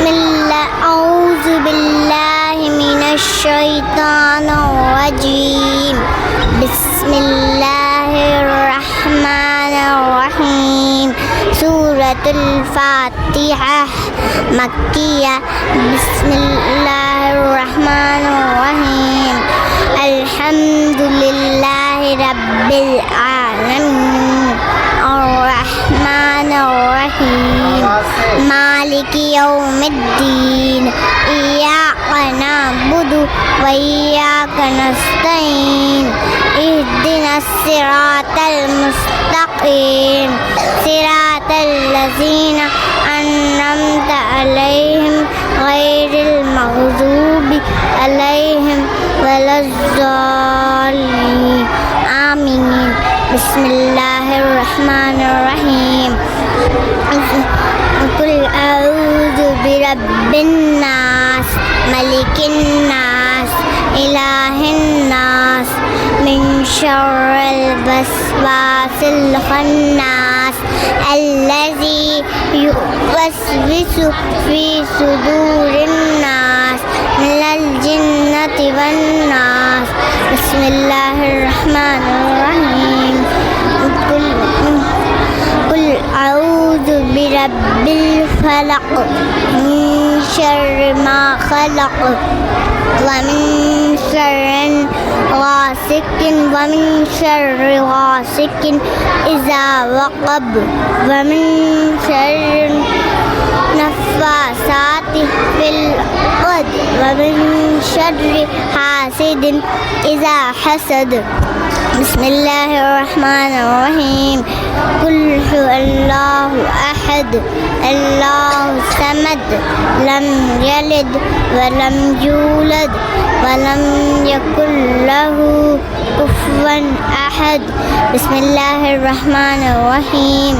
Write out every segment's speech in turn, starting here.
أعوذ بالله من الشيطان الرجيم. بسم الله الرحمن الرحيم. سورة الفاتحة مكية. بسم الله الرحمن الرحيم. الحمد لله رب العالمين الرحمن الرحيم مالك يوم الدين. إياك نعبد وإياك نستعين. اهدنا الصراط المستقيم صراط الذين أنعمت عليهم غير المغضوب عليهم ولا الضالين آمين. بسم الله الرحمن الرحيم. قل أعوذ برب الناس ملك الناس إله الناس من شر الوسواس الخناس الذي يوسوس في صدور الناس من الجنة والناس. بسم الله الرحمن الرحيم. قل أعوذ برب الفلق من شر ما خلق ومن شر غاسق إذا وقب ومن شر النفاثات في العقد ومن شر حاسد إذا حسد. بسم الله الرحمن الرحيم. قل هو الله أحد الله الصمد لم يلد ولم يولد ولم يكن له كفوا أحد. بسم الله الرحمن الرحيم.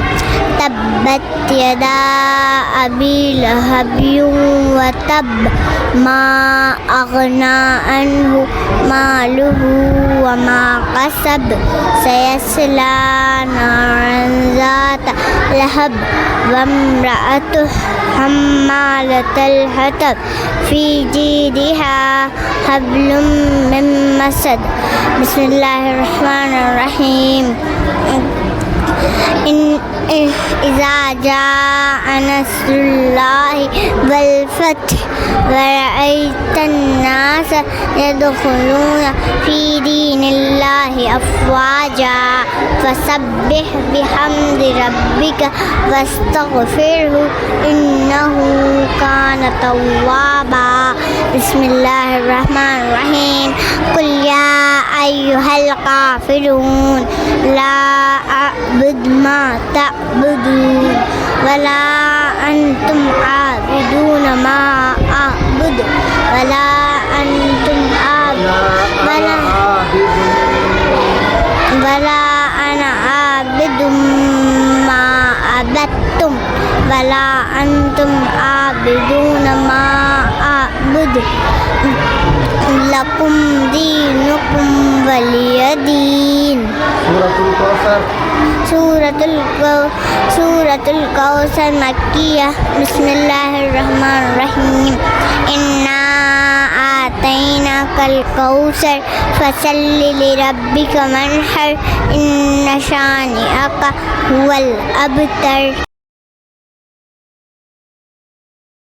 تبت يدا أبي لهب وتب ما أغنى عنه ماله وما كسب سيصلى نارا ذات لهب وامرأته حمالة الحطب في جيدها حبل من مسد. بسم الله الرحمن الرحيم. إذا جاء نصر الله والفتح ورأيت الناس يدخلون في دين الله أفواجا فسبح بحمد ربك واستغفره إنه كان توابا. بسم الله الرحمن الرحيم. قل يا أيها الكافرون لا أعبد ما تعبدون ولا أنتم عابدون ما أعبد ولا أنتم ولا أنا عابد ما عبدتم ولا أنتم عابدون ما أعبد لكم دينكم ولي دين. سورة الكوثر مكية. بسم الله الرحمن الرحيم. إنا آتيناك الكوثر فصل لربك وانحر إن شانئك هو الأبتر.